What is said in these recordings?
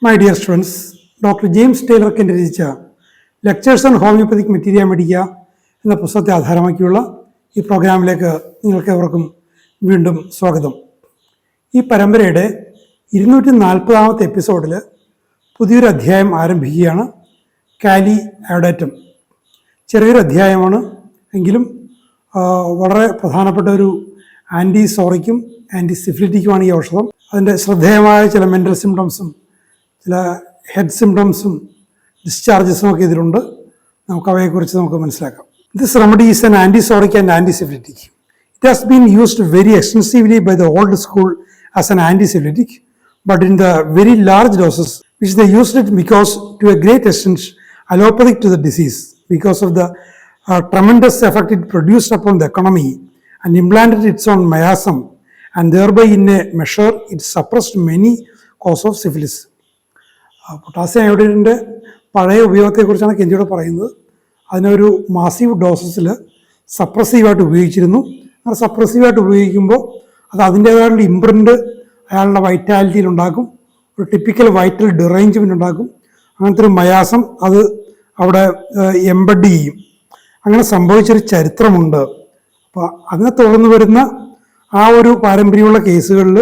My dear students, doctor James Tyler Kent രചിച്ച lectures on homoeopathic materia medica എന്ന പുസ്തകത്തെ ആധാരമാക്കിയുള്ള ഈ പ്രോഗ്രാമിലേക്ക് നിങ്ങൾക്ക് എവർക്കും വീണ്ടും സ്വാഗതം. ഈ പരമ്പരയുടെ 240ാമത്തെ എപ്പിസോഡിൽ പുതിയൊരു അധ്യായം ആരംഭിക്കുകയാണ്. കാലി അയോഡാറ്റം. ചെറിയൊരു അധ്യായമാണ്, എങ്കിലും വളരെ പ്രധാനപ്പെട്ട ഒരു ആൻറ്റിസോറിക്കും ആൻറ്റിസിഫിലിറ്റിക്കുമാണ് ഈ ഔഷധം. അതിൻ്റെ ശ്രദ്ധേയമായ ചില മെൻ്റൽ സിംറ്റംസും ചില ഹെഡ് സിംറ്റംസും ഡിസ്ചാർജസും ഒക്കെ ഇതിലുണ്ട്. അവയെക്കുറിച്ച് നമുക്ക് മനസ്സിലാക്കാം. This remedy is an antipsoric and antisyphilitic. It has been used very extensively by the old school as an antisyphilitic, but in the very large doses which they used it because to a great extent allopathic to the disease because of the tremendous effect it produced upon the economy and implanted its own miasm, and thereby in a measure it suppressed many causes of syphilis. പൊട്ടാസ്യം അയോഡൈഡിൻ്റെ പഴയ ഉപയോഗത്തെക്കുറിച്ചാണ് കെൻ്റിയോട് പറയുന്നത്. അതിനൊരു massive ഡോസസിൽ സപ്രസീവായിട്ട് ഉപയോഗിച്ചിരുന്നു. അങ്ങനെ സപ്രസീവായിട്ട് ഉപയോഗിക്കുമ്പോൾ അത് അതിൻ്റേതായിട്ടുള്ള ഇംപ്രിൻ്റ് അയാളുടെ വൈറ്റാലിറ്റിയിലുണ്ടാക്കും, ഒരു ടിപ്പിക്കൽ വൈറ്റൽ ഡിറേഞ്ച്മെൻ്റ് ഉണ്ടാക്കും. അങ്ങനത്തെ ഒരു മയാസം അത് അവിടെ എംബഡ് ചെയ്യും. അങ്ങനെ സംഭവിച്ചൊരു ചരിത്രമുണ്ട്. അപ്പോൾ അതിനെ തുടർന്ന് വരുന്ന ആ ഒരു പാരമ്പര്യമുള്ള കേസുകളിൽ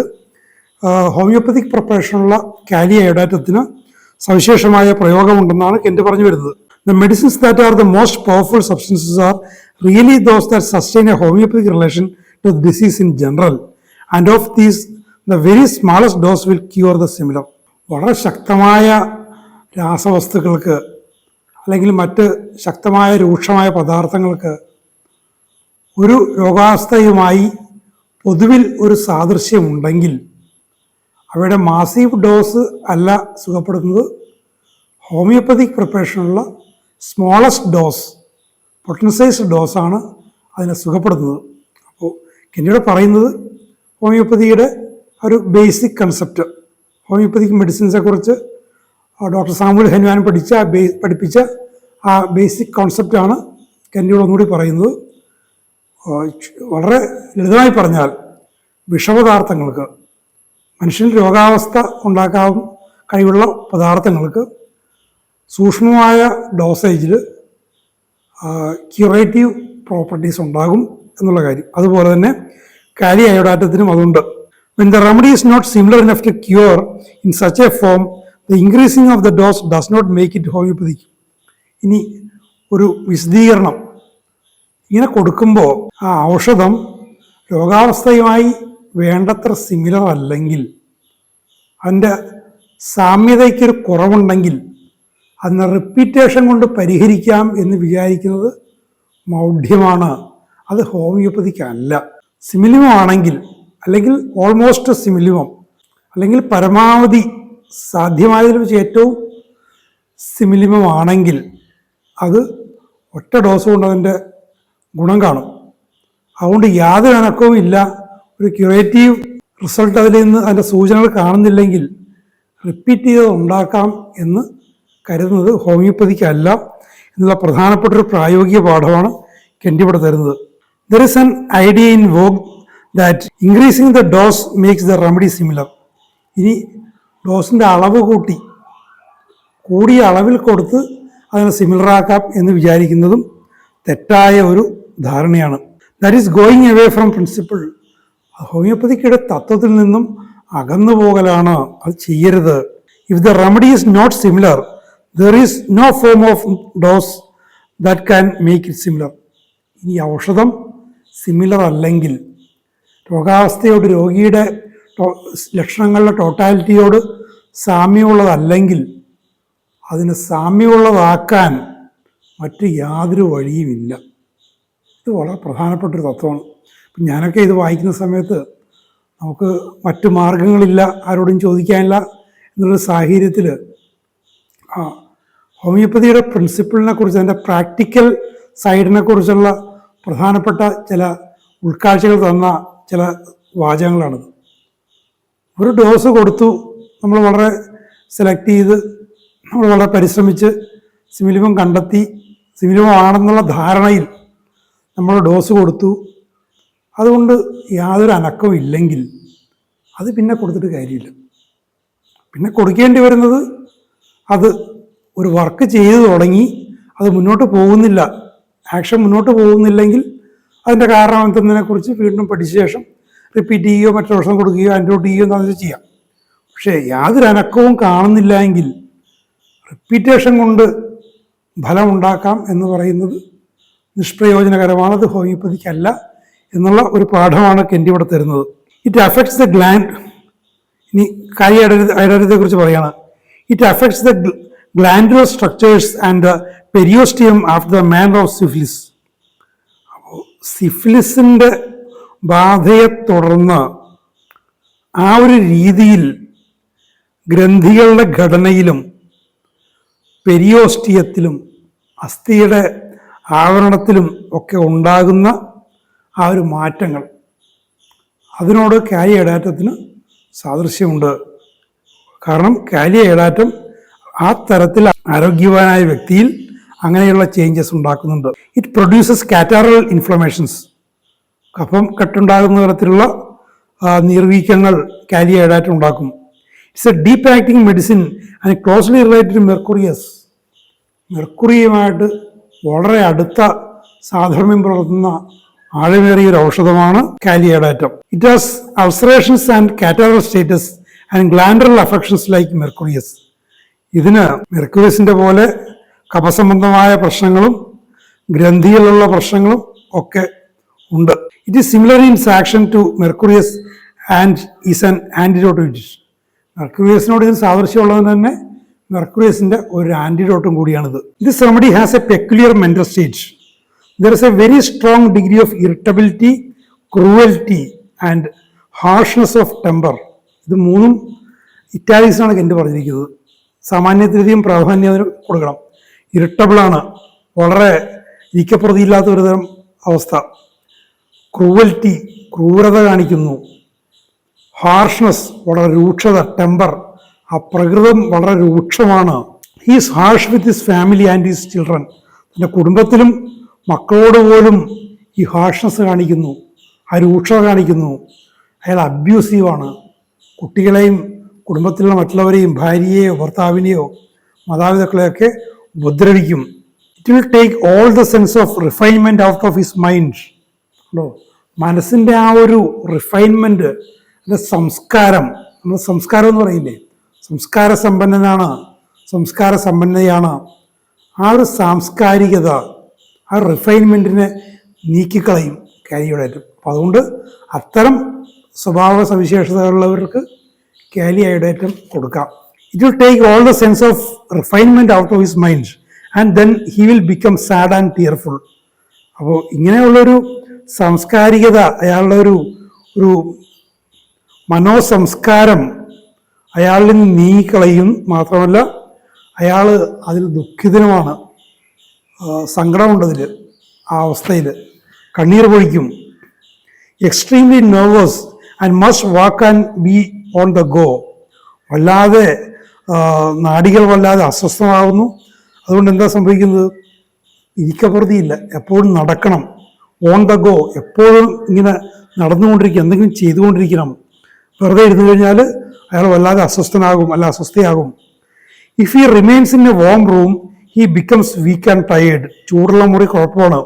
ഹോമിയോപ്പതിക് പ്രിപ്പറേഷനുള്ള കാലി അയോഡാറ്റത്തിന് സവിശേഷമായ പ്രയോഗമുണ്ടെന്നാണ് കെൻ്റ് പറഞ്ഞു വരുന്നത്. The medicines that are the most powerful substances are really those that sustain a homeopathic relation to the disease in general, and of these the very smallest dose will cure the similar. വളരെ ശക്തമായ രാസവസ്തുക്കൾക്ക് അല്ലെങ്കിൽ മറ്റ് ശക്തമായ രൂക്ഷമായ പദാർത്ഥങ്ങൾക്ക് ഒരു രോഗാവസ്ഥയുമായി പൊതുവിൽ ഒരു സാദൃശ്യമുണ്ടെങ്കിൽ അവയുടെ മാസീവ് ഡോസ് അല്ല സുഖപ്പെടുത്തുന്നത്, ഹോമിയോപ്പതിക് പ്രിപ്പറേഷനുള്ള സ്മോളസ്റ്റ് ഡോസ്, പൊട്ടൻസൈസ്ഡ് ഡോസാണ് അതിനെ സുഖപ്പെടുത്തുന്നത്. അപ്പോൾ കെൻ്റിയോട് പറയുന്നത് ഹോമിയോപ്പതിയുടെ ഒരു കൺസെപ്റ്റ്, ഹോമിയോപ്പതിക് മെഡിസിൻസെക്കുറിച്ച് ഡോക്ടർ സാമുവൽ ഹനുമാൻ പഠിപ്പിച്ച ആ ബേസിക് കോൺസെപ്റ്റാണ് കെൻ്റിയോട് ഒന്നുകൂടി പറയുന്നത്. വളരെ ലളിതമായി പറഞ്ഞാൽ വിഷപദാർത്ഥങ്ങൾക്ക്, മനുഷ്യന് രോഗാവസ്ഥ ഉണ്ടാക്കാൻ കഴിവുള്ള പദാർത്ഥങ്ങൾക്ക് സൂക്ഷ്മമായ ഡോസേജിൽ ക്യൂറേറ്റീവ് പ്രോപ്പർട്ടീസ് ഉണ്ടാകും എന്നുള്ള കാര്യം. അതുപോലെ തന്നെ കാലി അയോഡാറ്റത്തിനും അതുണ്ട്. When the remedy is not similar enough to cure in such a form, the increasing of the dose does not make it homeopathic. ഇനി ഒരു വിശദീകരണം, ഇങ്ങനെ കൊടുക്കുമ്പോൾ ആ ഔഷധം രോഗാവസ്ഥയുമായി വേണ്ടത്ര സിമിലർ അല്ലെങ്കിൽ, അതിൻ്റെ സാമ്യതയ്ക്കൊരു കുറവുണ്ടെങ്കിൽ അതിനെ റിപ്പീറ്റേഷൻ കൊണ്ട് പരിഹരിക്കാം എന്ന് വിചാരിക്കുന്നത് മൗഢ്യമാണ്. അത് ഹോമിയോപ്പതിക്ക് അല്ല. സിമിലിമം ആണെങ്കിൽ, അല്ലെങ്കിൽ ഓൾമോസ്റ്റ് സിമിലിമം, അല്ലെങ്കിൽ പരമാവധി സാധ്യമായതിൽ വെച്ച് ഏറ്റവും സിമിലിമം ആണെങ്കിൽ അത് ഒറ്റ ഡോസ് കൊണ്ട് അതിൻ്റെ ഗുണം കാണും. അതുകൊണ്ട് യാതൊരു അനക്കവും ഇല്ല, ഒരു ക്യൂറേറ്റീവ് റിസൾട്ട് അതിൽ നിന്ന് അതിൻ്റെ സൂചനകൾ കാണുന്നില്ലെങ്കിൽ റിപ്പീറ്റ് ചെയ്ത് ഉണ്ടാക്കാം എന്ന് കരുതുന്നത് ഹോമിയോപ്പതിക്കല്ല എന്നുള്ള പ്രധാനപ്പെട്ടൊരു പ്രായോഗിക പാഠമാണ് കെൻ്റി ഇവിടെ തരുന്നത്. There is an idea in vogue that increasing the dose makes the remedy similar. ഇനി ഡോസിൻ്റെ അളവ് കൂടിയ അളവിൽ കൊടുത്ത് അതിനെ സിമിലറാക്കാം എന്ന് വിചാരിക്കുന്നതും തെറ്റായ ഒരു ധാരണയാണ്. That is going away from principle. ഹോമിയോപ്പതിക്കയുടെ തത്വത്തിൽ നിന്നും അകന്നു പോകലാണ്. അത് ചെയ്യരുത്. If the remedy is not similar, there is no form of dose that can make it similar. ഇനി ഔഷധം സിമിലർ അല്ലെങ്കിൽ, രോഗാവസ്ഥയോട്, രോഗിയുടെ ലക്ഷണങ്ങളുടെ ടോട്ടാലിറ്റിയോട് സാമ്യമുള്ളതല്ലെങ്കിൽ അതിന് സാമ്യമുള്ളതാക്കാൻ മറ്റ് യാതൊരു വഴിയുമില്ല. ഇത് വളരെ പ്രധാനപ്പെട്ടൊരു തത്വമാണ്. ഇപ്പം ഞാനൊക്കെ ഇത് വായിക്കുന്ന സമയത്ത് നമുക്ക് മറ്റു മാർഗങ്ങളില്ല, ആരോടും ചോദിക്കാനില്ല എന്നുള്ളൊരു സാഹചര്യത്തിൽ ഹോമിയോപ്പതിയുടെ പ്രിൻസിപ്പിളിനെ കുറിച്ച്, അതിൻ്റെ പ്രാക്ടിക്കൽ സൈഡിനെ കുറിച്ചുള്ള പ്രധാനപ്പെട്ട ചില ഉൾക്കാഴ്ചകൾ തന്ന ചില വാചകങ്ങളാണിത്. ഒരു ഡോസ് കൊടുത്തു, നമ്മൾ വളരെ സെലക്ട് ചെയ്ത്, നമ്മൾ വളരെ പരിശ്രമിച്ച് സിമിലിമം കണ്ടെത്തി, സിമിലിമം ആണെന്നുള്ള ധാരണയിൽ നമ്മൾ ഡോസ് കൊടുത്തു, അതുകൊണ്ട് യാതൊരു അനക്കവും ഇല്ലെങ്കിൽ അത് പിന്നെ കൊടുത്തിട്ട് കാര്യമില്ല. പിന്നെ കൊടുക്കേണ്ടി വരുന്നത് അത് ഒരു വർക്ക് ചെയ്തു തുടങ്ങി അത് മുന്നോട്ട് പോകുന്നില്ല, ആക്ഷൻ മുന്നോട്ട് പോകുന്നില്ലെങ്കിൽ അതിൻ്റെ കാരണം എന്തെന്നതിനെക്കുറിച്ച് വീണ്ടും പഠിച്ച ശേഷം റിപ്പീറ്റ് ചെയ്യുകയോ മറ്റൊരു വർഷം കൊടുക്കുകയോ ആൻഡ്രോട്ട് ചെയ്യുകയോ എന്താണെന്ന് ചെയ്യാം. പക്ഷേ യാതൊരു അനക്കവും കാണുന്നില്ല എങ്കിൽ റിപ്പീറ്റേഷൻ കൊണ്ട് ഫലമുണ്ടാക്കാം എന്ന് പറയുന്നത് നിഷ്പ്രയോജനകരമാണ്. അത് ഹോമിയോപ്പതിക്കല്ല എന്നുള്ള ഒരു പാഠമാണ് കെൻഡി ഇവിടെ തരുന്നത്. It affects the gland. ഇനി കാര്യത്തെ കുറിച്ച് പറയാണ്. It affects the glandular structures and the periosteum after the manner of syphilis. അപ്പോൾ സിഫിലിസിൻ്റെ ബാധയെ തുടർന്ന് ആ ഒരു രീതിയിൽ ഗ്രന്ഥികളുടെ ഘടനയിലും പെരിയോസ്റ്റിയത്തിലും അസ്ഥിയുടെ ആവരണത്തിലും ഒക്കെ ഉണ്ടാകുന്ന ആ ഒരു മാറ്റങ്ങൾ, അതിനോട് കാലിയഡാറ്റത്തിന് സാദൃശ്യമുണ്ട്. കാരണം കാലിയഡാറ്റം ആ തരത്തിൽ ആരോഗ്യവാനായ വ്യക്തിയിൽ അങ്ങനെയുള്ള ചേഞ്ചസ് ഉണ്ടാക്കുന്നുണ്ട്. It produces catarrhal inflammations. കഫം കെട്ടുണ്ടാകുന്ന തരത്തിലുള്ള നീർവീക്കങ്ങൾ കാലിയഡാറ്റം ഉണ്ടാക്കും. It's a deep acting medicine and closely related to Mercurius. മെർക്കുറിയുമായിട്ട് വളരെ അടുത്ത സാധർമ്മ്യം പുലർത്തുന്ന ആഴമേറിയ ഒരു ഔഷധമാണ് Kali iodatum. It has ulcerations and catarrhal states and glandular affections like Mercurius. ഇതിന് മെർക്കുറിയസിൻ്റെ പോലെ കഫസംബന്ധമായ പ്രശ്നങ്ങളും ഗ്രന്ഥിയിലുള്ള പ്രശ്നങ്ങളും ഒക്കെ ഉണ്ട്. It is similar in action to Mercurius and is an antidote to it. മെർക്കുറിയസിനോട് ഇതിന് സാദൃശ്യമുള്ളത് തന്നെ മെർക്കുറിയസിൻ്റെ ഒരു ആൻറ്റിഡോട്ടും കൂടിയാണിത്. This remedy has A peculiar mental state. There is A very strong degree of irritability, cruelty and harshness of temper. ഇത് മൂന്നും ഇറ്റാലിക്സാണ് കെൻഡ് പറഞ്ഞിരിക്കുന്നത്. സാമാന്യത്തിലധികം പ്രാധാന്യം അതിന് കൊടുക്കണം. ഇറിറ്റബിളാണ്, വളരെ ഇരിക്കപ്രതിയില്ലാത്ത ഒരു തരം അവസ്ഥ. ക്രൂവൽറ്റി, ക്രൂരത കാണിക്കുന്നു. ഹാർഷ്നെസ്, വളരെ രൂക്ഷത. ടെമ്പർ, ആ പ്രകൃതം വളരെ രൂക്ഷമാണ്. He's harsh with his family and his children. തൻ്റെ കുടുംബത്തിലും മക്കളോട് പോലും ഈ ഹാർഷ്നെസ് കാണിക്കുന്നു, ആ രൂക്ഷത കാണിക്കുന്നു. അയാൾ അബ്യൂസീവാണ്. കുട്ടികളെയും കുടുംബത്തിലുള്ള മറ്റുള്ളവരെയും, ഭാര്യയെയോ ഭർത്താവിനെയോ മാതാപിതാക്കളെയൊക്കെ ഉപദ്രവിക്കും. It will take all the sense of refinement out of his mind. മനസ്സിൻ്റെ ആ ഒരു റിഫൈൻമെൻറ്റ്, സംസ്കാരം, നമ്മൾ സംസ്കാരം എന്ന് പറയില്ലേ, സംസ്കാര സമ്പന്നതയാണ്. ആ ഒരു സാംസ്കാരികത, ആ റിഫൈൻമെൻറ്റിനെ നീക്കിക്കളയും കാലിയഡാറ്റം. അപ്പം അതുകൊണ്ട് അത്തരം സ്വഭാവ സവിശേഷതകളുള്ളവർക്ക് കാലിയഡാറ്റം കൊടുക്കാം. It will take all the sense of refinement out of his mind and then he will become sad and tearful. അപ്പോൾ ഇങ്ങനെയുള്ളൊരു സാംസ്കാരികത, അയാളുടെ ഒരു മനോസംസ്കാരം അയാളിൽ നിന്ന് നീക്കളയും. മാത്രമല്ല അയാൾ അതിൽ ദുഃഖിതനുമാണ്, സങ്കടമുണ്ടതിൽ, ആ അവസ്ഥയിൽ കണ്ണീർ പൊഴിക്കും. Extremely nervous and must walk and be on the go. വല്ലാതെ നാഡികൾ വല്ലാതെ അസ്വസ്ഥമാകുന്നു. അതുകൊണ്ട് എന്താ സംഭവിക്കുന്നത്? ഇരിക്കപ്പുറതിയില്ല, എപ്പോഴും നടക്കണം. ഓൺ ദ ഗോ, എപ്പോഴും ഇങ്ങനെ നടന്നുകൊണ്ടിരിക്കുക, എന്തെങ്കിലും ചെയ്തുകൊണ്ടിരിക്കണം. വെറുതെ ഇരുന്നു കഴിഞ്ഞാൽ അയാൾ വല്ലാതെ അസ്വസ്ഥയാകും. If he remains in a warm room he becomes weak and tired. ചൂടുള്ള മുറി കുഴപ്പമാണ്,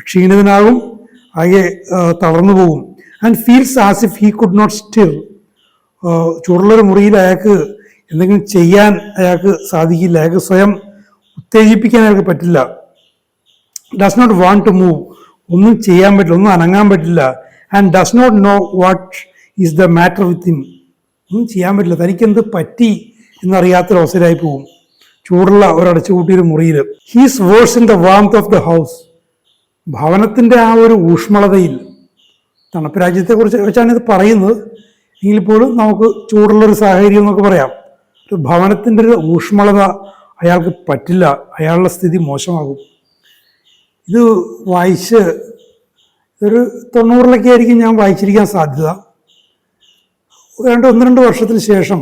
ക്ഷീണിതനാകും, ആകെ തളർന്നു പോകും. And feels as if he could not stir. ചൂടുള്ളൊരു മുറിയിൽ അയാൾക്ക് എന്തെങ്കിലും ചെയ്യാൻ അയാൾക്ക് സാധിക്കില്ല, അയാൾക്ക് സ്വയം ഉത്തേജിപ്പിക്കാൻ അയാൾക്ക് പറ്റില്ല. Does not want to move. ഒന്നും ചെയ്യാൻ പറ്റില്ല, ഒന്നും അനങ്ങാൻ പറ്റില്ല. And does not know what is the matter with him. ഒന്നും ചെയ്യാൻ പറ്റില്ല, തനിക്കെന്ത് പറ്റി എന്നറിയാത്തൊരവസരമായി പോകും ചൂടുള്ള ഒരടച്ചുകൂട്ടിയൊരു മുറിയിൽ. He's worse in the warmth of the house. ഭവനത്തിൻ്റെ ആ ഒരു ഊഷ്മളതയിൽ, തണുപ്പ് രാജ്യത്തെക്കുറിച്ച് വെച്ചാണ് ഇത് പറയുന്നത് എങ്കിൽ പോലും നമുക്ക് ചൂടുള്ളൊരു സാഹചര്യം എന്നൊക്കെ പറയാം. ഒരു ഭവനത്തിൻ്റെ ഒരു ഊഷ്മളത അയാൾക്ക് പറ്റില്ല, അയാളുടെ സ്ഥിതി മോശമാകും. ഇത് വായിച്ച് ഒരു 90-ലൊക്കെ ആയിരിക്കും ഞാൻ വായിച്ചിരിക്കാൻ സാധ്യത. 1-2 വർഷത്തിന് ശേഷം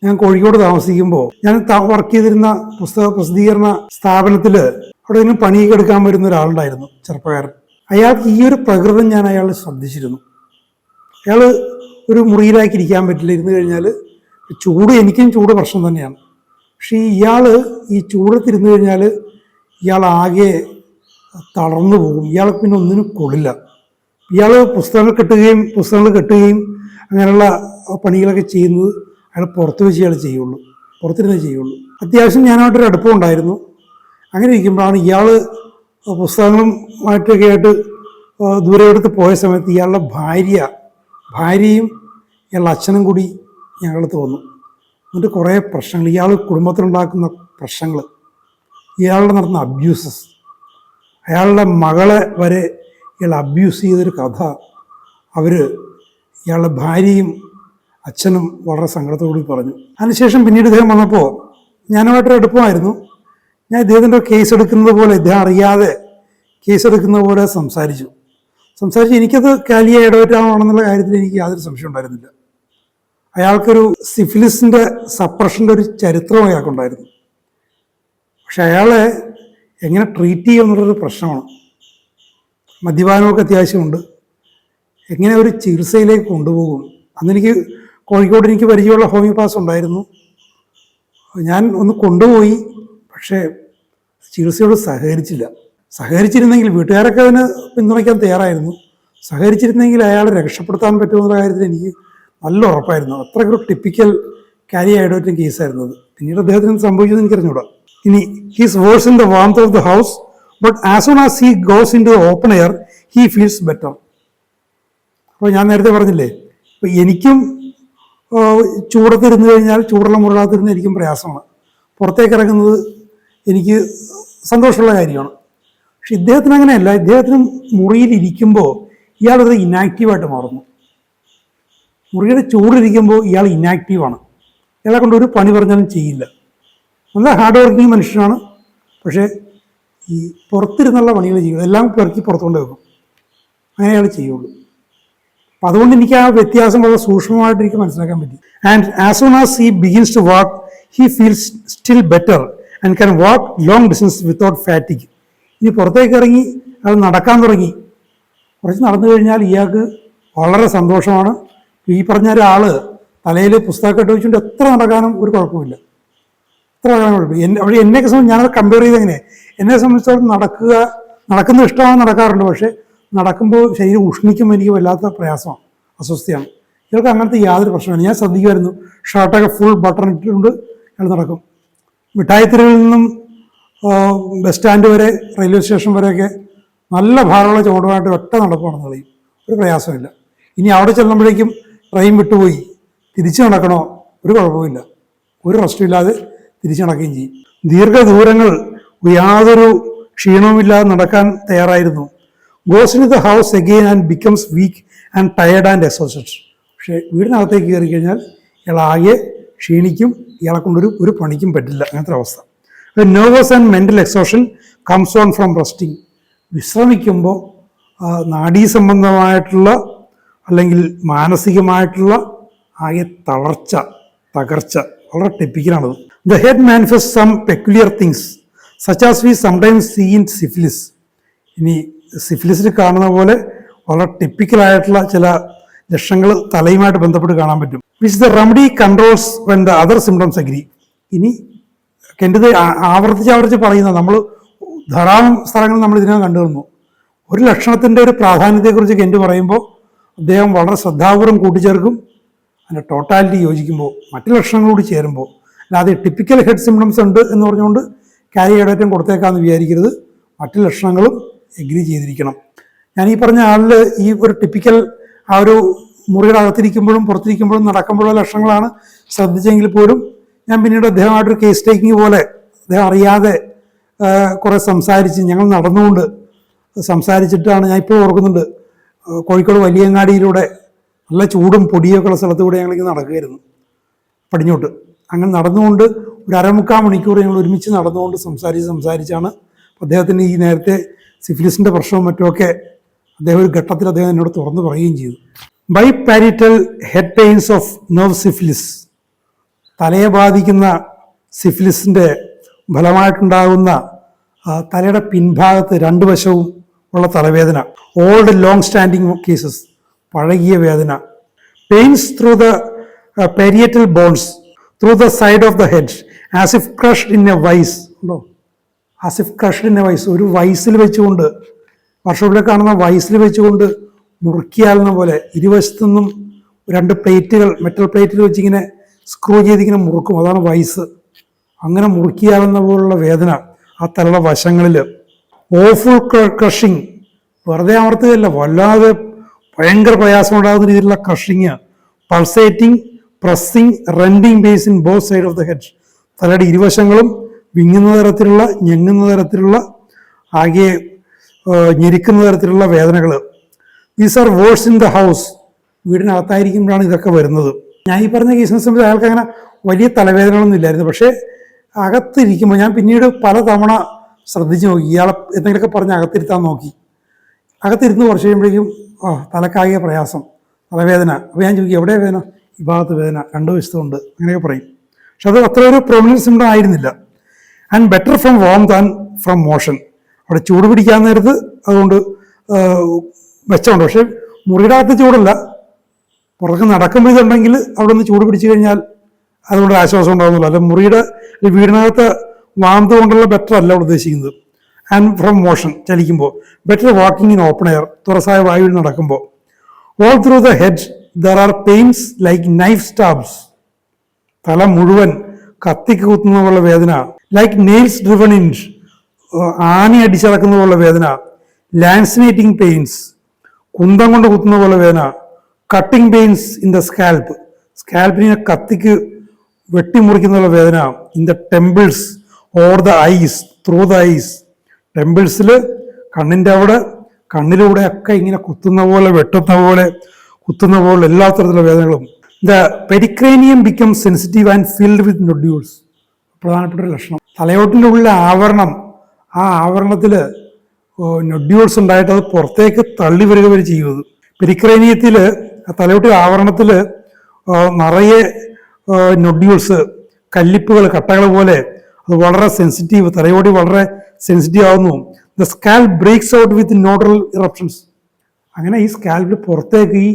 ഞാൻ കോഴിക്കോട് താമസിക്കുമ്പോൾ ഞാൻ വർക്ക് ചെയ്തിരുന്ന പുസ്തക പ്രസിദ്ധീകരണ സ്ഥാപനത്തിൽ അവിടെ നിന്ന് പണിയൊക്കെ എടുക്കാൻ വരുന്ന ഒരാളുണ്ടായിരുന്നു, ചെറുപ്പക്കാരൻ. അയാൾക്ക് ഈ ഒരു പ്രകൃതം ഞാൻ അയാൾ ശ്രദ്ധിച്ചിരുന്നു. അയാൾ ഒരു മുറിയിലാക്കി ഇരിക്കാൻ പറ്റില്ല, ഇരുന്ന് കഴിഞ്ഞാൽ ചൂട്, എനിക്കും ചൂട് പ്രശ്നം തന്നെയാണ്. പക്ഷേ ഇയാൾ ഈ ചൂടത്തിരുന്ന് കഴിഞ്ഞാൽ ഇയാൾ ആകെ തളർന്നു പോകും. ഇയാൾക്ക് പിന്നെ ഒന്നിനും കൊള്ളില്ല. ഇയാൾ പുസ്തകങ്ങൾ കെട്ടുകയും അങ്ങനെയുള്ള പണികളൊക്കെ ചെയ്യുന്നത് അയാൾ പുറത്ത് വെച്ച് ഇയാൾ ചെയ്യുള്ളൂ, പുറത്തിരുന്നേ ചെയ്യുള്ളൂ. അത്യാവശ്യം ഞാനായിട്ടൊരു അടുപ്പം ഉണ്ടായിരുന്നു. അങ്ങനെ ഇരിക്കുമ്പോഴാണ് ഇയാൾ പുസ്തകങ്ങളുമായിട്ടൊക്കെ ആയിട്ട് ദൂരെ എടുത്ത് പോയ സമയത്ത് ഇയാളുടെ ഭാര്യയും ഇയാളുടെ അച്ഛനും കൂടി ഞങ്ങളടുത്ത് വന്നു. എന്നിട്ട് കുറേ പ്രശ്നങ്ങൾ, ഇയാൾ കുടുംബത്തിലുണ്ടാക്കുന്ന പ്രശ്നങ്ങൾ, ഇയാളുടെ നടത്തുന്ന അബ്യൂസസ്, അയാളുടെ മകളെ വരെ ഇയാൾ അബ്യൂസ് ചെയ്തൊരു കഥ ഇയാളുടെ ഭാര്യയും അച്ഛനും വളരെ സങ്കടത്തോടുകൂടി പറഞ്ഞു. അതിനുശേഷം പിന്നീട് ഇദ്ദേഹം വന്നപ്പോൾ ഞാനുമായിട്ടൊരു അടുപ്പമായിരുന്നു. ഞാൻ ഇദ്ദേഹത്തിൻ്റെ കേസ് എടുക്കുന്നത് പോലെ, ഇദ്ദേഹം അറിയാതെ കേസ് എടുക്കുന്നത് പോലെ സംസാരിച്ചു. എനിക്കത് കാലിയ ഇടപെട്ടാണെന്നുള്ള കാര്യത്തിൽ എനിക്ക് യാതൊരു സംശയം ഉണ്ടായിരുന്നില്ല. അയാൾക്കൊരു സിഫിലിസിൻ്റെ സപ്രഷൻ്റെ ഒരു ചരിത്രം അയാൾക്കുണ്ടായിരുന്നു. പക്ഷെ അയാളെ എങ്ങനെ ട്രീറ്റ് ചെയ്യുമെന്നുള്ളൊരു പ്രശ്നമാണ്. മദ്യപാനമൊക്കെ അത്യാവശ്യമുണ്ട്. എങ്ങനെ ഒരു ചികിത്സയിലേക്ക് കൊണ്ടുപോകും? അന്നെനിക്ക് കോഴിക്കോട് എനിക്ക് പരിചയമുള്ള ഹോമിയോപാസ് ഉണ്ടായിരുന്നു. ഞാൻ ഒന്ന് കൊണ്ടുപോയി, പക്ഷേ ചികിത്സയോട് സഹകരിച്ചിരുന്നെങ്കിൽ വീട്ടുകാരൊക്കെ അതിന് പിന്തുണയ്ക്കാൻ തയ്യാറായിരുന്നു. സഹകരിച്ചിരുന്നെങ്കിൽ അയാളെ രക്ഷപ്പെടുത്താൻ പറ്റുമെന്നുള്ള കാര്യത്തിൽ എനിക്ക് നല്ല ഉറപ്പായിരുന്നു. അത്രയ്ക്കൊരു ടിപ്പിക്കൽ കാരിയ ഐഡോറ്റൻ കേസായിരുന്നു അത്. പിന്നീട് അദ്ദേഹത്തിന് സംഭവിച്ചത് എനിക്കറിഞ്ഞൂടാ. ഇനി he's worse in the warmth of the house, but as soon as he goes into the open air he feels better. അപ്പോൾ ഞാൻ നേരത്തെ പറഞ്ഞില്ലേ, ഇപ്പോൾ എനിക്കും ചൂടത്തിരുന്ന് കഴിഞ്ഞാൽ, ചൂടുള്ള മുറികത്തിരുന്ന് എനിക്കും പ്രയാസമാണ്. പുറത്തേക്ക് ഇറങ്ങുന്നത് എനിക്ക് സന്തോഷമുള്ള കാര്യമാണ്. പക്ഷെ ഇദ്ദേഹത്തിന് അങ്ങനെയല്ല. ഇദ്ദേഹത്തിന് മുറിയിലിരിക്കുമ്പോൾ ഇയാളത് ഇനാക്റ്റീവായിട്ട് മാറുന്നു. മുറിയുടെ ചൂടിരിക്കുമ്പോൾ ഇയാൾ ഇനാക്റ്റീവാണ്. ഇയാളെ കൊണ്ട് ഒരു പണി പറഞ്ഞാലും ചെയ്യില്ല. നല്ല ഹാർഡ് വർക്കിംഗ് മനുഷ്യനാണ്. പക്ഷേ ഈ പുറത്തിരുന്നുള്ള പണികൾ ചെയ്യും, എല്ലാം പെറുക്കി പുറത്തുകൊണ്ട് വെക്കും. അങ്ങനെ അയാൾ ചെയ്യുള്ളൂ. അപ്പം അതുകൊണ്ട് എനിക്ക് ആ വ്യത്യാസം വളരെ സൂക്ഷ്മമായിട്ട് എനിക്ക് മനസ്സിലാക്കാൻ പറ്റി. And as soon as he begins to walk he feels still better and can walk long distance without fatigue. ഇനി പുറത്തേക്ക് ഇറങ്ങി അത് നടക്കാൻ തുടങ്ങി. കുറച്ച് നടന്നു കഴിഞ്ഞാൽ ഇയാൾക്ക് വളരെ സന്തോഷമാണ്. ഈ പറഞ്ഞ ഒരാൾ തലയിൽ പുസ്തകമൊക്കെ ഇട്ട് വെച്ചുകൊണ്ട് എത്ര നടക്കാനും ഒരു കുഴപ്പമില്ല. അവിടെ എന്നെയൊക്കെ സംബന്ധിച്ച് ഞാനത് കമ്പയർ ചെയ്ത് എങ്ങനെ, എന്നെ സംബന്ധിച്ചിടത്തോളം നടക്കുന്ന ഇഷ്ടമാണ്, നടക്കാറുണ്ട്. പക്ഷേ നടക്കുമ്പോൾ ശരീരം ഉഷ്ണിക്കുമ്പോൾ എനിക്ക് വല്ലാത്ത പ്രയാസമാണ്, അസ്വസ്ഥയാണ്. ഇയാൾക്ക് അങ്ങനത്തെ യാതൊരു പ്രശ്നമില്ല. ഞാൻ ശ്രദ്ധിക്കുമായിരുന്നു, ഷർട്ടൊക്കെ ഫുൾ ബട്ടൺ ഇട്ടിട്ടുണ്ട് അയാൾ നടക്കും. മിഠായിത്തെരുവിൽ നിന്നും ബസ് സ്റ്റാൻഡ് വരെ, റെയിൽവേ സ്റ്റേഷൻ വരെയൊക്കെ നല്ല ഭാരമുള്ള ചുവടുമായിട്ട് ഒറ്റ നടപ്പാണെന്ന് കളയും, ഒരു പ്രയാസമില്ല. ഇനി അവിടെ ചെല്ലുമ്പോഴേക്കും ട്രെയിൻ വിട്ടുപോയി, തിരിച്ചു നടക്കണോ, ഒരു കുഴപ്പമില്ല, ഒരു റെസ്റ്റുമില്ലാതെ തിരിച്ചു നടക്കുകയും ചെയ്യും. ദീർഘദൂരങ്ങൾ യാതൊരു ക്ഷീണവുമില്ലാതെ നടക്കാൻ തയ്യാറായിരുന്നു. Goes in the house again and becomes weak and tired and exhausted. പക്ഷേ വീടിനകത്തേക്ക് കയറി കഴിഞ്ഞാൽ ഇയാൾ ആകെ ക്ഷീണിക്കും, ഇയാളെ കൊണ്ടൊരു ഒരു പണിക്കും പറ്റില്ല, അങ്ങനത്തെ അവസ്ഥ. Nervous and mental exhaustion comes on from resting. വിശ്രമിക്കുമ്പോൾ നാഡീ സംബന്ധമായിട്ടുള്ള അല്ലെങ്കിൽ മാനസികമായിട്ടുള്ള ആകെ തകർച്ച വളരെ ടിപ്പിക്കലാണത്. The head manifest some peculiar things such as we sometimes see in syphilis. ഇനി സിഫിലിസിൽ കാണുന്ന പോലെ വളരെ ടിപ്പിക്കലായിട്ടുള്ള ചില ലക്ഷണങ്ങൾ തലയുമായിട്ട് ബന്ധപ്പെട്ട് കാണാൻ പറ്റും. Which the remedy controls when the other symptoms agree. ഇനി കെൻഡ് ആവർത്തിച്ച് പറയുന്നത്, നമ്മൾ ധാരാളം സ്ഥലങ്ങൾ നമ്മൾ ഇതിനകം കണ്ടുവന്നു. ഒരു ലക്ഷണത്തിൻ്റെ ഒരു പ്രാധാന്യത്തെക്കുറിച്ച് കെൻഡ് പറയുമ്പോൾ അദ്ദേഹം വളരെ ശ്രദ്ധാപൂർവ്വം കൂട്ടിച്ചേർക്കും. അതിൻ്റെ ടോട്ടാലിറ്റി യോജിക്കുമ്പോൾ മറ്റു ലക്ഷണങ്ങൾ കൂടി ചേരുമ്പോൾ, അല്ലാതെ ടിപ്പിക്കൽ ഹെഡ് സിംറ്റംസ് ഉണ്ട് എന്ന് പറഞ്ഞുകൊണ്ട് കാരിയഡേറ്റം കൊടുത്തേക്കാമെന്ന് വിചാരിക്കരുത്. മറ്റു ലക്ഷണങ്ങളും എഗ്രി ചെയ്തിരിക്കണം. ഞാൻ ഈ പറഞ്ഞ ആളിൽ ഈ ഒരു ടിപ്പിക്കൽ ആ ഒരു മുറിയുടെ അകത്തിരിക്കുമ്പോഴും പുറത്തിരിക്കുമ്പോഴും നടക്കുമ്പോഴുള്ള ലക്ഷണങ്ങളാണ് ശ്രദ്ധിച്ചെങ്കിൽ പോലും ഞാൻ പിന്നീട് അദ്ദേഹമായിട്ടൊരു കേസ് ടേക്കിംഗ് പോലെ അദ്ദേഹം അറിയാതെ കുറേ സംസാരിച്ച്, ഞങ്ങൾ നടന്നുകൊണ്ട് സംസാരിച്ചിട്ടാണ്, ഞാൻ ഇപ്പോൾ ഓർക്കുന്നുണ്ട്, കോഴിക്കോട് വലിയങ്ങാടിയിലൂടെ നല്ല ചൂടും പൊടിയൊക്കെ ഉള്ള സ്ഥലത്തൂടെ ഞങ്ങളിങ്ങനെ നടക്കുകയായിരുന്നു പടിഞ്ഞോട്ട്. അങ്ങനെ നടന്നുകൊണ്ട് ഒരു 1/4 മണിക്കൂർ ഞങ്ങൾ ഒരുമിച്ച് നടന്നുകൊണ്ട് സംസാരിച്ചാണ് അദ്ദേഹത്തിന് ഈ നേരത്തെ സിഫിലിസിൻ്റെ പ്രശ്നവും മറ്റുമൊക്കെ അദ്ദേഹം ഒരു ഘട്ടത്തിൽ അദ്ദേഹം എന്നോട് തുറന്നു പറയുകയും ചെയ്തു. By parietal head pains of nerve syphilis, തലയെ ബാധിക്കുന്ന സിഫിലിസിൻ്റെ ഫലമായിട്ടുണ്ടാകുന്ന തലയുടെ പിൻഭാഗത്ത് 2 വശവും ഉള്ള തലവേദന, ഓൾഡ് ലോങ് സ്റ്റാൻഡിങ് കേസസ്, പഴകിയ വേദന, pains through the parietal bones through the side of the head as if crushed in a vice. ഉണ്ടോ? as if crushed in a vice. ഒരു വൈസിൽ വെച്ചുകൊണ്ട്, വർഷോപ്പിലെ കാണുന്ന വൈസിൽ വെച്ചുകൊണ്ട് മുറുക്കിയാലെന്ന പോലെ ഇരുവശത്തു നിന്നും 2 പ്ലേറ്റുകൾ, മെറ്റൽ പ്ലേറ്റിൽ വെച്ചിങ്ങനെ സ്ക്രൂ ചെയ്തിങ്ങനെ മുറുക്കും. അതാണ് വൈസ്. അങ്ങനെ മുറുക്കിയാലെന്ന പോലുള്ള വേദന ആ തലയുടെ വശങ്ങളിൽ. ഓഫുൾ ക്രഷിങ്, വെറുതെ അമർത്തുകയല്ല, വല്ലാതെ ഭയങ്കര പ്രയാസമുണ്ടാകുന്ന രീതിയിലുള്ള crushing. Pulsating, pressing, renting base in both side of the head. തലയുടെ ഇരുവശങ്ങളും വിങ്ങുന്ന തരത്തിലുള്ള, ഞെങ്ങുന്ന തരത്തിലുള്ള, ആകെ ഞെരിക്കുന്ന തരത്തിലുള്ള വേദനകൾ. These are worse in the house. വീടിനകത്തായിരിക്കുമ്പോഴാണ് ഇതൊക്കെ വരുന്നത്. ഞാൻ ഈ പറഞ്ഞ കേസിനെ സംബന്ധിച്ച് അയാൾക്ക് അങ്ങനെ വലിയ തലവേദനകളൊന്നും ഇല്ലായിരുന്നു. പക്ഷേ അകത്തിരിക്കുമ്പോൾ ഞാൻ പിന്നീട് പല തവണ ശ്രദ്ധിച്ചു നോക്കി. ഇയാളെ എന്തെങ്കിലുമൊക്കെ പറഞ്ഞ് അകത്തിരുത്താൻ നോക്കി. അകത്തിരുന്ന് കുറച്ച് കഴിയുമ്പോഴേക്കും തലക്കാകിയ പ്രയാസം, തലവേദന. അപ്പോൾ ഞാൻ ചോദിക്കും, എവിടെ വേദന? ഈ ഭാഗത്ത് വേദന, 2 വശത്തുണ്ട്, അങ്ങനെയൊക്കെ പറയും. പക്ഷെ അത് അത്ര ഒരു പ്രൊമിനൻറ്റ് സിംറ്റം ആയിരുന്നില്ല. And better from warm than from motion. അവിടെ ചൂട് പിടിക്കാൻ നേരത്ത് അതുകൊണ്ട് മെച്ചമുണ്ട്. പക്ഷേ മുറിയുടെ അകത്ത് ചൂടല്ല, പുറത്ത് നടക്കുമ്പോൾ ഇതുണ്ടെങ്കിൽ അവിടെ നിന്ന് ചൂട് പിടിച്ചു കഴിഞ്ഞാൽ അതുകൊണ്ട് ആശ്വാസം ഉണ്ടാകുന്നില്ല. അല്ല, മുറിയുടെ വീടിനകത്ത് വാന്ത് കൊണ്ടുള്ള ബെറ്റർ അല്ല അവിടെ ഉദ്ദേശിക്കുന്നത്. ആൻഡ് ഫ്രം മോഷൻ, ചലിക്കുമ്പോൾ. Better walking in open air, തുറസായ വായുവിൽ നടക്കുമ്പോൾ. All through the head there are pains like knife stabs. തല മുഴുവൻ കത്തിക്ക് കുത്തുന്ന പോലുള്ള വേദന. ലൈക്ക് നെയിൽസ് ഡ്രിവൺ ഇൻ, ആണി അടിച്ചിറക്കുന്ന പോലുള്ള വേദന. ലാൻസിനേറ്റിംഗ് പെയിൻസ്, കുന്തം കൊണ്ട് കുത്തുന്ന പോലെ വേദന. Cutting pains in the scalp, സ്കാൽപ്പിനെ കത്തിക്ക് വെട്ടിമുറിക്കുന്ന വേദന. In the temples or the eyes, through the eyes. ടെമ്പിൾസിൽ, കണ്ണിൻ്റെ അവിടെ, കണ്ണിലൂടെ ഒക്കെ ഇങ്ങനെ കുത്തുന്ന പോലെ, വെട്ടുന്ന പോലെ, കുത്തുന്ന പോലെ എല്ലാ തരത്തിലുള്ള വേദനകളും. The pericranium become sensitive and filled with nodules. പ്രധാനപ്പെട്ട ഒരു ലക്ഷണം. തലയോട്ടിൻ്റെ ഉള്ളിലെ ആവരണം, ആ ആവരണത്തിൽ നൊഡ്യൂൾസ് ഉണ്ടായിട്ട് അത് പുറത്തേക്ക് തള്ളി വരിക വരെ ചെയ്യുന്നത്. പെരിക്രേനിയത്തിൽ, തലയോട്ടി ആവരണത്തിൽ നിറയെ നൊഡ്യൂൾസ്, കല്ലിപ്പുകൾ, കട്ടകൾ പോലെ. അത് വളരെ സെൻസിറ്റീവ്, തലയോടി വളരെ സെൻസിറ്റീവ് ആവുന്നു. The scalp breaks out with nodal eruptions. അങ്ങനെ ഈ സ്കാൽപ്പിൽ പുറത്തേക്ക് ഈ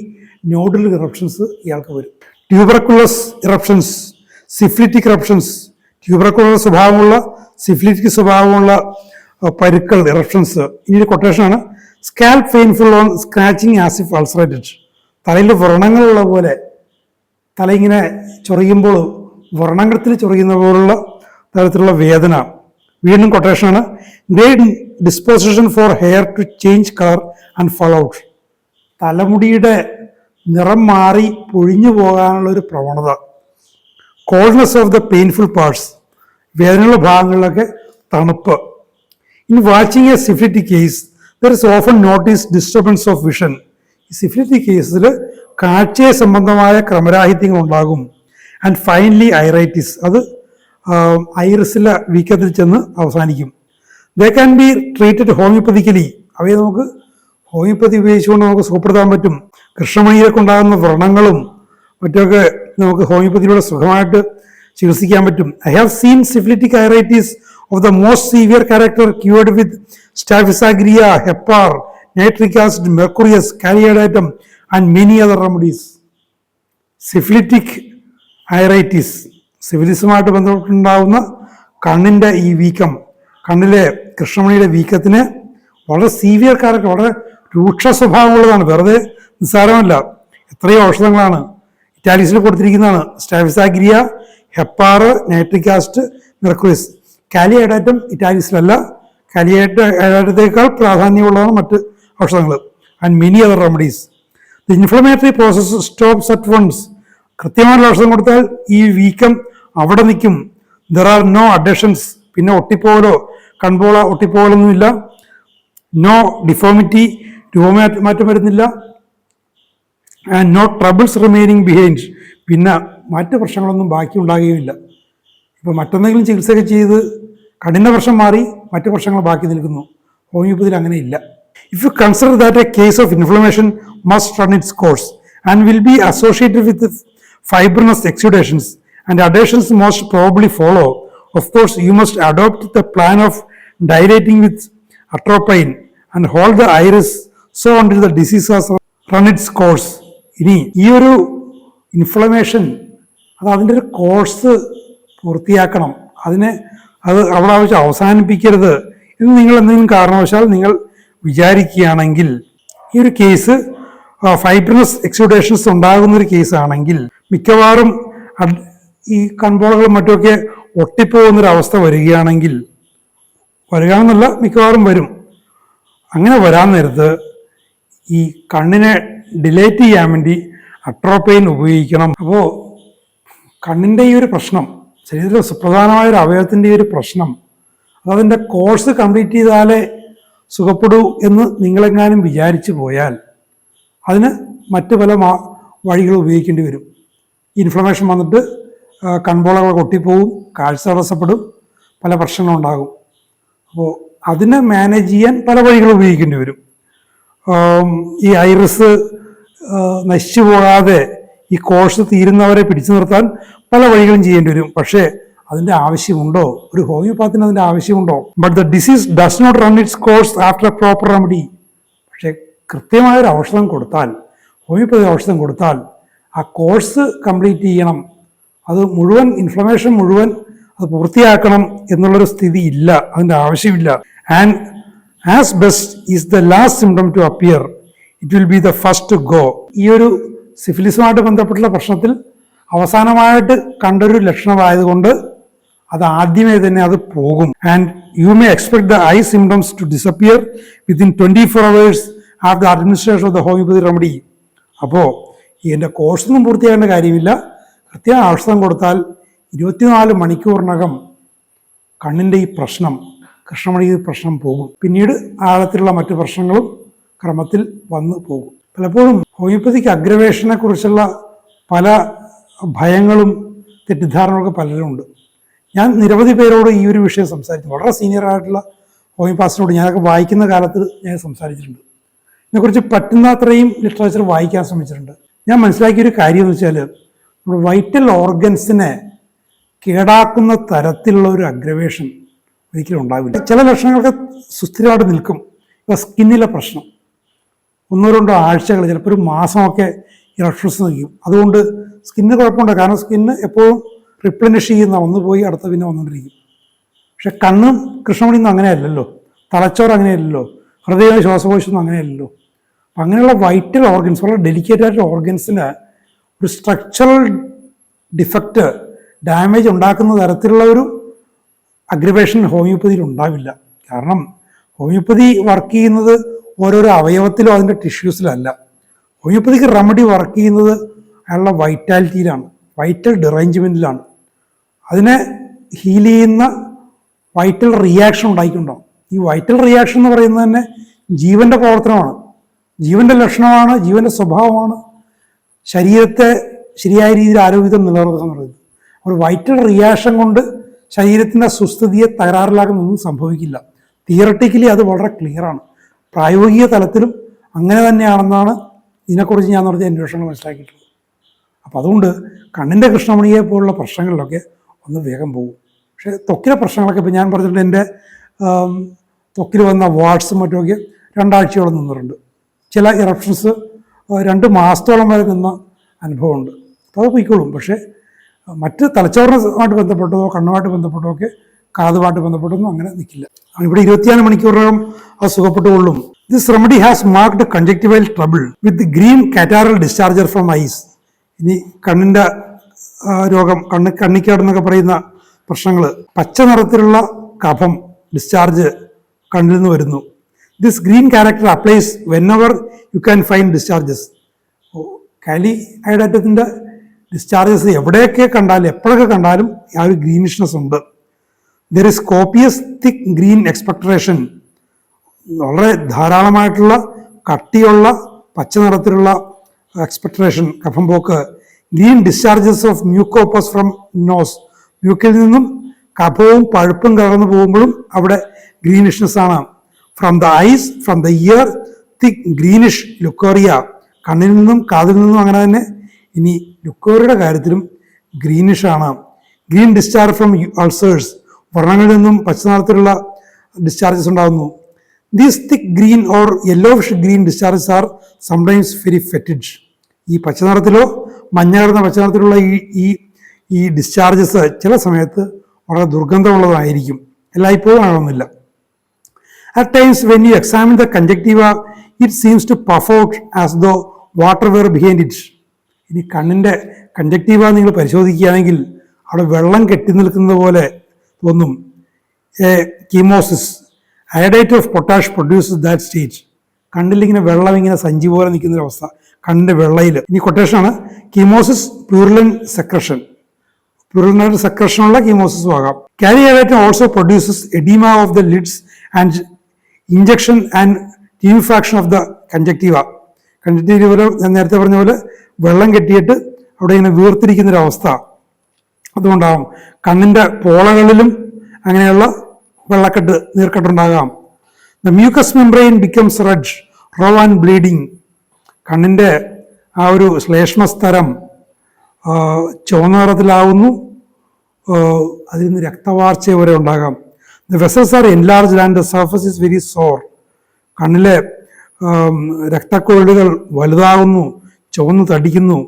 നോഡൽ ഇറപ്ഷൻസ് ഇയാൾക്ക് വരും. Tuberculous eruptions, syphilitic eruptions. Tubercular സ്വഭാവമുള്ള, സിഫ്ലിറ്റിക് സ്വഭാവമുള്ള പരുക്കൾ, ഇറപ്ഷൻസ്. ഇനി കൊട്ടേഷനാണ്. Scalp painful on scratching as if ulcerated. തലയിൽ വ്രണങ്ങളുള്ള പോലെ, തല ഇങ്ങനെ ചൊറിയുമ്പോൾ വ്രണത്തിൽ ചൊറിയുന്ന പോലുള്ള തരത്തിലുള്ള വേദന. വീണ്ടും കൊട്ടേഷനാണ്. Great disposition for hair to change colour and fall out. തലമുടിയുടെ നിറം മാറി പൊഴിഞ്ഞു പോകാനുള്ള ഒരു പ്രവണത. Coldness of the painful parts, വേദനയുള്ള ഭാഗങ്ങളിലൊക്കെ തണുപ്പ്. In watching a syphilitic case there is often notice disturbance of vision. ഈ സിഫിലിറ്റിക് കേസിൽ കാഴ്ചയെ സംബന്ധമായ ക്രമരാഹിത്യങ്ങൾ ഉണ്ടാകും. ആൻഡ് ഫൈനലി ഐറൈറ്റിസ്, അത് ഐറിസിലെ വീക്കത്തിൽ ചെന്ന് അവസാനിക്കും. They can be treated homoeopathically. അവയെ നമുക്ക് ഹോമിയോപ്പതി ഉപയോഗിച്ചുകൊണ്ട് നമുക്ക് സുഖപ്പെടുത്താൻ പറ്റും. കൃഷ്ണമണിയിലൊക്കെ ഉണ്ടാകുന്ന വ്രണങ്ങളും മറ്റൊക്കെ നമുക്ക് ഹോമിയോപ്പതിയിലൂടെ സുഖമായിട്ട് ചികിത്സിക്കാൻ പറ്റും. I have seen syphilitic iritis of the most severe character cured with Staphisagria, Hepar, nitric acid, Mercurius, Kali iodatum and many other remedies. Syphilitic iritis, സിഫിലിസുമായിട്ട് ബന്ധപ്പെട്ടുണ്ടാകുന്ന കണ്ണിൻ്റെ ഈ വീക്കം, കണ്ണിലെ കൃഷ്ണമണിയുടെ വീക്കത്തിന് വളരെ സീവിയർ ക്യാരക്ടർ, വളരെ രൂക്ഷ സ്വഭാവമുള്ളതാണ്. വെറുതെ നിസ്സാരമല്ല. എത്രയോ ഔഷധങ്ങളാണ് ഇറ്റാലിക്സിൽ കൊടുത്തിരിക്കുന്നതാണ്. Staphisagria, Hepar, nitric acid, Mercurius. Kali iodatum ഇറ്റാലിക്സിലല്ല. കാലിയഡാറ്റത്തേക്കാൾ പ്രാധാന്യമുള്ളതാണ് മറ്റ് ഔഷധങ്ങൾ. And many other remedies. The inflammatory process stops at once. കൃത്യമായിട്ടുള്ള ഔഷധം കൊടുത്താൽ ഈ വീക്കം അവിടെ നിൽക്കും. There are no adhesions. പിന്നെ ഒട്ടിപ്പോകലോ കൺപോള ഒട്ടിപ്പോകലൊന്നുമില്ല. നോ ഡിഫോമിറ്റി, രൂപമാറ്റം വരുന്നില്ല. And no troubles remaining behind. പിന്നെ മറ്റ് പ്രശ്നങ്ങളൊന്നും ബാക്കി ഉണ്ടാകുകയുമില്ല. ഇപ്പോൾ മറ്റെന്തെങ്കിലും ചികിത്സയൊക്കെ ചെയ്ത് കഠിന പ്രശ്നം മാറി മറ്റ് പ്രശ്നങ്ങൾ ബാക്കി നിൽക്കുന്നു. ഹോമിയോപ്പതിയിൽ അങ്ങനെ ഇല്ല. If you consider that A case of inflammation must run its course and will be associated with fibrinous exudations and adhesions most probably follow. Of course, you must adopt the plan of dilating with atropine and hold the iris so until the disease has run its course. ഇനി ഈ ഒരു inflammation അത് അതിൻ്റെ ഒരു course പൂർത്തിയാക്കണം. അത് അവിടെ ആവശ്യം അവസാനിപ്പിക്കരുത് എന്ന് നിങ്ങൾ എന്തെങ്കിലും കാരണവശാൽ നിങ്ങൾ വിചാരിക്കുകയാണെങ്കിൽ, ഈ ഒരു കേസ് ഫൈബ്രിനസ് എക്സുഡേഷൻസ് ഉണ്ടാകുന്നൊരു കേസാണെങ്കിൽ മിക്കവാറും ഈ കൺപോളകളും മറ്റുമൊക്കെ ഒട്ടിപ്പോകുന്നൊരവസ്ഥ വരികയാണെന്നല്ല, മിക്കവാറും വരും. അങ്ങനെ വരാൻ നേരത്ത് ഈ കണ്ണിനെ ഡിലേറ്റ് ചെയ്യാൻ വേണ്ടി അട്രോപൈൻ ഉപയോഗിക്കണം. അപ്പോൾ കണ്ണിൻ്റെ ഈ ഒരു പ്രശ്നം, ശരീരത്തിലെ സുപ്രധാനമായ ഒരു അവയവത്തിൻ്റെ ഈ ഒരു പ്രശ്നം, അതതിൻ്റെ കോഴ്സ് കംപ്ലീറ്റ് ചെയ്താലേ സുഖപ്പെടൂ എന്ന് നിങ്ങളെങ്ങാനും വിചാരിച്ചു പോയാൽ അതിന് മറ്റ് പല വഴികൾ ഉപയോഗിക്കേണ്ടി വരും. ഇൻഫ്ലമേഷൻ വന്നിട്ട് കൺപോളകൾ ഒട്ടിപ്പോവും, കാഴ്ച തടസ്സപ്പെടും, പല പ്രശ്നങ്ങളുണ്ടാകും. അപ്പോൾ അതിനെ മാനേജ് ചെയ്യാൻ പല വഴികൾ ഉപയോഗിക്കേണ്ടി വരും. ഈ ഐറിസ് നശിച്ചു പോകാതെ ഈ കോഴ്സ് തീരുന്നവരെ പിടിച്ചു നിർത്താൻ പല വഴികളും ചെയ്യേണ്ടി വരും. പക്ഷേ അതിൻ്റെ ആവശ്യമുണ്ടോ? ഒരു ഹോമിയോപാത്തിന് അതിൻ്റെ ആവശ്യമുണ്ടോ? But the disease does not run its course after a proper remedy. പക്ഷേ കൃത്യമായൊരു ഔഷധം കൊടുത്താൽ, ഹോമിയോപ്പതി ഔഷധം കൊടുത്താൽ ആ കോഴ്സ് കംപ്ലീറ്റ് ചെയ്യണം, അത് മുഴുവൻ ഇൻഫ്ലമേഷൻ മുഴുവൻ അത് പൂർത്തിയാക്കണം എന്നുള്ളൊരു സ്ഥിതി ഇല്ല, അതിൻ്റെ ആവശ്യമില്ല. And as best is the last symptom to appear, it will be the first to go. ഈ ഒരു സിഫിലിസുമായിട്ട് ബന്ധപ്പെട്ടുള്ള പ്രശ്നത്തിൽ അവസാനമായിട്ട് കണ്ടൊരു ലക്ഷണമായതുകൊണ്ട് അത് ആദ്യമേ തന്നെ അത് പോകും. And you may expect the eye symptoms to disappear within 24 hours after the administration of the homoeopathy remedy. അപ്പോൾ ഇതിൻ്റെ കോഴ്സൊന്നും പൂർത്തിയാക്കേണ്ട കാര്യമില്ല. കൃത്യ ഔഷധം കൊടുത്താൽ 24 മണിക്കൂറിനകം കണ്ണിൻ്റെ ഈ പ്രശ്നം, കൃഷ്ണമണി പ്രശ്നം പോകും. പിന്നീട് ആഴത്തിലുള്ള മറ്റു പ്രശ്നങ്ങളും ക്രമത്തിൽ വന്നു പോകും. പലപ്പോഴും ഹോമിയോപ്പതിക്ക് അഗ്രവേഷനെ കുറിച്ചുള്ള പല ഭയങ്ങളും തെറ്റിദ്ധാരണകളൊക്കെ പലരുമുണ്ട്. ഞാൻ നിരവധി പേരോട് ഈ ഒരു വിഷയം സംസാരിച്ചു. വളരെ സീനിയറായിട്ടുള്ള ഹോമിയോപാത്തിനോട് ഞാനൊക്കെ വായിക്കുന്ന കാലത്ത് ഞാൻ സംസാരിച്ചിട്ടുണ്ട്. ഇതിനെക്കുറിച്ച് പറ്റുന്നത്രയും ലിറ്ററേച്ചർ വായിക്കാൻ ശ്രമിച്ചിട്ടുണ്ട്. ഞാൻ മനസ്സിലാക്കിയൊരു കാര്യം എന്ന് വെച്ചാൽ, നമ്മുടെ വൈറ്റൽ ഓർഗൻസിനെ കേടാക്കുന്ന തരത്തിലുള്ള ഒരു അഗ്രവേഷൻ ഒരിക്കലും ഉണ്ടാവില്ല. ചില ലക്ഷണങ്ങളൊക്കെ സുസ്ഥിരമായിട്ട് നിൽക്കും. ഇപ്പോൾ സ്കിന്നിലെ പ്രശ്നം 1-2 ആഴ്ചകൾ, ചിലപ്പോൾ ഒരു മാസമൊക്കെ ഇറക്ഷൻസ് നിൽക്കും. അതുകൊണ്ട് സ്കിന്നിന് കുഴപ്പമുണ്ട്, കാരണം സ്കിന്ന് എപ്പോഴും റിപ്ലനിഷ് ചെയ്യുന്ന, ഒന്ന് പോയി അടുത്ത പിന്നെ വന്നുകൊണ്ടിരിക്കും. പക്ഷെ കണ്ണും കൃഷ്ണമണിയൊന്നും അങ്ങനെയല്ലല്ലോ, തലച്ചോറ് അങ്ങനെയല്ലല്ലോ, ഹൃദയം ശ്വാസകോശമൊന്നും അങ്ങനെയല്ലല്ലോ. അപ്പം അങ്ങനെയുള്ള വൈറ്റൽ ഓർഗൻസ്, വളരെ ഡെലിക്കേറ്റ് ആയിട്ടുള്ള ഓർഗൻസിന് ഒരു സ്ട്രക്ചറൽ ഡിഫക്റ്റ്, ഡാമേജ് ഉണ്ടാക്കുന്ന തരത്തിലുള്ള ഒരു അഗ്രവേഷൻ ഹോമിയോപ്പതിയിൽ ഉണ്ടാവില്ല. കാരണം ഹോമിയോപ്പതി വർക്ക് ചെയ്യുന്നത് ഓരോരോ അവയവത്തിലോ അതിൻ്റെ ടിഷ്യൂസിലല്ല. ഹോമിയോപ്പതിക്ക് റെമഡി വർക്ക് ചെയ്യുന്നത് അയാളുടെ വൈറ്റാലിറ്റിയിലാണ്, വൈറ്റൽ ഡിറേഞ്ച്മെൻറ്റിലാണ്. അതിനെ ഹീൽ ചെയ്യുന്ന വൈറ്റൽ റിയാക്ഷൻ ഉണ്ടായിക്കൊണ്ടാവും. ഈ വൈറ്റൽ റിയാക്ഷൻ എന്ന് പറയുന്നത് തന്നെ ജീവൻ്റെ പ്രവർത്തനമാണ്, ജീവൻ്റെ ലക്ഷണമാണ്, ജീവൻ്റെ സ്വഭാവമാണ്, ശരീരത്തെ ശരിയായ രീതിയിൽ ആരോഗ്യത്തിൽ നിലനിർത്തുക എന്ന് പറയുന്നത്. ഒരു വൈറ്റൽ റിയാക്ഷൻ കൊണ്ട് ശരീരത്തിൻ്റെ സുസ്ഥിതിയെ തകരാറിലാക്കുന്നൊന്നും സംഭവിക്കില്ല. തിയറട്ടിക്കലി അത് വളരെ ക്ലിയറാണ്. പ്രായോഗിക തലത്തിലും അങ്ങനെ തന്നെയാണെന്നാണ് ഇതിനെക്കുറിച്ച് ഞാൻ നടത്തിയ അന്വേഷണങ്ങൾ മനസ്സിലാക്കിയിട്ടുള്ളത്. അപ്പം അതുകൊണ്ട് കണ്ണിൻ്റെ കൃഷ്ണമണിയെ പോലുള്ള പ്രശ്നങ്ങളിലൊക്കെ ഒന്ന് വേഗം പോകും. പക്ഷേ ത്വക്കിലെ പ്രശ്നങ്ങളൊക്കെ ഇപ്പോൾ ഞാൻ പറഞ്ഞിട്ടുണ്ട്, എൻ്റെ ത്വക്കിൽ വന്ന വാട്സും മറ്റുമൊക്കെ 2 ആഴ്ചയോളം നിന്നിട്ടുണ്ട്. ചില ഇറപ്ഷൻസ് 2 മാസത്തോളം വരെ നിന്ന അനുഭവമുണ്ട്. അപ്പോൾ അത് പോയിക്കോളും. പക്ഷേ മറ്റ് തലച്ചോറിനുമായിട്ട് ബന്ധപ്പെട്ടതോ കണ്ണുമായിട്ട് ബന്ധപ്പെട്ടോ ഒക്കെ കാതുമായിട്ട് ബന്ധപ്പെട്ടൊന്നും അങ്ങനെ നിൽക്കില്ല. ഇവിടെ 24 മണിക്കൂറിനകം അത് സുഖപ്പെട്ടുകൊള്ളും. This remedy has marked conjunctival trouble with green catarrhal discharge from eyes. ഇനി കണ്ണിൻ്റെ രോഗം, കണ്ണിക്കാടെന്നൊക്കെ പറയുന്ന പ്രശ്നങ്ങൾ, പച്ച നിറത്തിലുള്ള കഫം ഡിസ്ചാർജ് കണ്ണിൽ നിന്ന് വരുന്നു. This green character applies whenever you can find discharges. കാലി അയഡാറ്റത്തിൻ്റെ ഡിസ്ചാർജസ് എവിടെയൊക്കെ കണ്ടാലും എപ്പോഴൊക്കെ കണ്ടാലും ആ ഒരു ഗ്രീനിഷ്നെസ് ഉണ്ട്. There is copious thick green expectoration. വളരെ ധാരാളമായിട്ടുള്ള കട്ടിയുള്ള പച്ച നിറത്തിലുള്ള എക്സ്പെക്ട്രേഷൻ, കഫം പോക്ക്. Green discharges of mucopus from nose. മ്യൂക്കിൽ നിന്നും കഫവും പഴുപ്പും കലർന്നു പോകുമ്പോഴും അവിടെ ഗ്രീനിഷ്നെസ് ആണ്. From the eyes, from the ear, thick greenish leucorrhoea. കണ്ണിൽ നിന്നും കാതിൽ നിന്നും അങ്ങനെ തന്നെ. ഇനി ലുക്കോറിയുടെ കാര്യത്തിലും ഗ്രീനിഷാണ്. Green discharge from ulcers. വ്രണങ്ങളിൽ നിന്നും പച്ച നിറത്തിലുള്ള ഡിസ്ചാർജസ് ഉണ്ടാകുന്നു. These thick green or yellowish green discharges R sometimes very fetid. ഈ പച്ച നിറത്തിലോ മഞ്ഞ കിടന്ന പച്ച നിറത്തിലുള്ള ഈ ഈ ഡിസ്ചാർജസ് ചില സമയത്ത് വളരെ ദുർഗന്ധമുള്ളതായിരിക്കും, എല്ലായ്പ്പോഴും ആണെന്നില്ല. At times when you examine the conjunctiva, it seems to puff out as though water were behind it. ഇനി കണ്ണിൻ്റെ കൺജക്റ്റീവ നിങ്ങൾ പരിശോധിക്കുകയാണെങ്കിൽ അവിടെ വെള്ളം കെട്ടി നിൽക്കുന്നത് പോലെ തോന്നും. Chemosis, iodate of potash produces that state. കണ്ണിലിങ്ങനെ വെള്ളം ഇങ്ങനെ സഞ്ചി പോലെ നിൽക്കുന്നൊരവസ്ഥ കണ്ണിൻ്റെ വെള്ളയിൽ. ഇനി കൊട്ടേഷനാണ്, കീമോസിസ് പ്യൂറിലൻ സെക്രഷൻ, പ്യൂറിനായിട്ട് സെക്രഷനുള്ള കീമോസിസും ആകാം. Kali iodatum also produces oedema of the lids and injection and tumefaction of the conjunctiva. Conjunctiva ഞാൻ നേരത്തെ പറഞ്ഞ പോലെ വെള്ളം കെട്ടിയിട്ട് അവിടെ ഇങ്ങനെ വീർത്തിരിക്കുന്നൊരവസ്ഥ അതുകൊണ്ടാകും. കണ്ണിൻ്റെ പോളകളിലും അങ്ങനെയുള്ള വെള്ളക്കെട്ട്, നീർക്കെട്ടുണ്ടാകാം. The mucous membrane becomes red, raw and bleeding. കണ്ണിൻ്റെ ആ ഒരു ശ്ലേഷ്മസ്തരം ചുവന്ന നിറത്തിലാവുന്നു, അതിൽ നിന്ന് രക്തവാർച്ച വരെ ഉണ്ടാകാം. The vessels are enlarged and the surface is very sore. കണ്ണിലെ രക്തക്കുഴലുകൾ വലുതാകുന്നു, ചുവന്ന് തടിക്കുന്നു,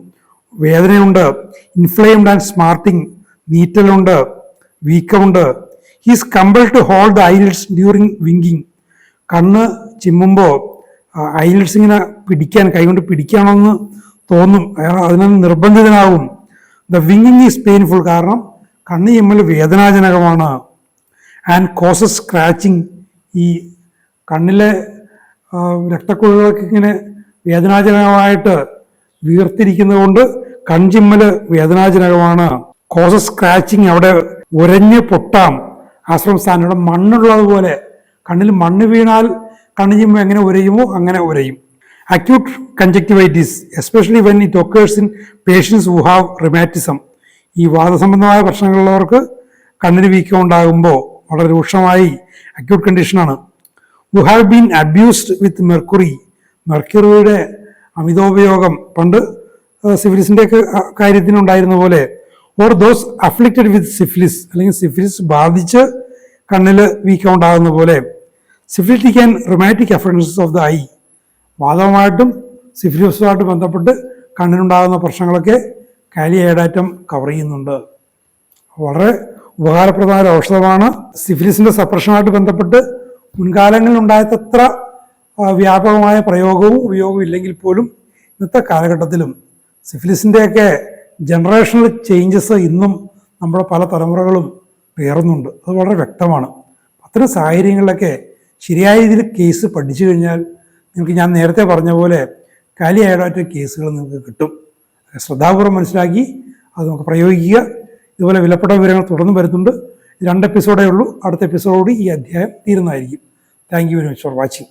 വേദനയുണ്ട്. ഇൻഫ്ലെയിംഡ് ആൻഡ് സ്മാർട്ടിങ്, നീറ്റലുണ്ട്, വീക്കമുണ്ട്. He's compelled to hold the eyelids during winking. കണ്ണ് ചിമ്മുമ്പോൾ ഐലിഡ്സ് ഇങ്ങനെ പിടിക്കാൻ, കൈകൊണ്ട് പിടിക്കണമെന്ന് തോന്നും, അതിന് നിർബന്ധിതനാവും. ദ വിങ്ങിങ് ഈസ് പെയിൻഫുൾ, കാരണം കണ്ണ് ചിമ്മൽ വേദനാജനകമാണ്. And causes scratching. ഈ കണ്ണിലെ രക്തക്കുഴലുകൾക്ക് ഇങ്ങനെ വേദനാജനകമായിട്ട് വീർത്തിരിക്കുന്നത് കൊണ്ട് കൺചിമ്മൽ വേദനാജനകമാണ്. കോസസ് സ്ക്രാച്ചിങ്, അവിടെ ഉരഞ്ഞ് പൊട്ടാം. ആശ്രമ സ്ഥാനം ഇവിടെ മണ്ണുള്ളതുപോലെ, കണ്ണിൽ മണ്ണ് വീണാൽ കണ്ണ് ചിമ്മ എങ്ങനെ ഉരയുമോ അങ്ങനെ ഉരയും. Acute conjunctivitis, especially when it occurs in patients who have rheumatism. ഈ വാദസംബന്ധമായ പ്രശ്നങ്ങളുള്ളവർക്ക് കണ്ണിന് വീക്കം ഉണ്ടാകുമ്പോൾ വളരെ രൂക്ഷമായി അക്യൂട്ട് കണ്ടീഷനാണ്. Who have been abused with mercury. മെർക്കുറിയുടെ അമിതോപയോഗം പണ്ട് സിഫിലിസിൻ്റെ ഒക്കെ കാര്യത്തിനുണ്ടായിരുന്ന പോലെ. Or those afflicted with syphilis, അല്ലെങ്കിൽ സിഫിലിസ് ബാധിച്ച് കണ്ണിൽ വീക്കം ഉണ്ടാകുന്ന പോലെ. Syphilitic and rheumatic affections of the eye. വാദവുമായിട്ടും സിഫിലിസുമായിട്ട് ബന്ധപ്പെട്ട് കണ്ണിനുണ്ടാകുന്ന പ്രശ്നങ്ങളൊക്കെ കാലിയഡാറ്റം കവർ ചെയ്യുന്നുണ്ട്. വളരെ ഉപകാരപ്രദമായ ഒരു ഔഷധമാണ്. സിഫിലിസിൻ്റെ സപ്രഷനുമായിട്ട് ബന്ധപ്പെട്ട് മുൻകാലങ്ങളിൽ ഉണ്ടായത്ര വ്യാപകമായ പ്രയോഗവും ഉപയോഗവും ഇല്ലെങ്കിൽ പോലും ഇന്നത്തെ കാലഘട്ടത്തിലും സിഫിലിസിൻ്റെയൊക്കെ ജനറേഷണൽ ചേഞ്ചസ് ഇന്നും നമ്മുടെ പല തലമുറകളും പേറുന്നുണ്ട്. അത് വളരെ വ്യക്തമാണ്. അത്തരം സാഹചര്യങ്ങളിലൊക്കെ ശരിയായ രീതിയിൽ കേസ് പഠിച്ചു കഴിഞ്ഞാൽ നിങ്ങൾക്ക് ഞാൻ നേരത്തെ പറഞ്ഞ പോലെ കാലിയഡാറ്റ കേസുകൾ നിങ്ങൾക്ക് കിട്ടും. ശ്രദ്ധാപൂർവ്വം മനസ്സിലാക്കി അത് നമുക്ക് പ്രയോഗിക്കുക. ഇതുപോലെ വിലപ്പെട്ട വിവരങ്ങൾ തുടർന്ന് വരുന്നുണ്ട്. 2 എപ്പിസോഡേ ഉള്ളൂ. അടുത്ത എപ്പിസോഡോട് ഈ അധ്യായം തീരുന്നതായിരിക്കും. Thank you very much for watching.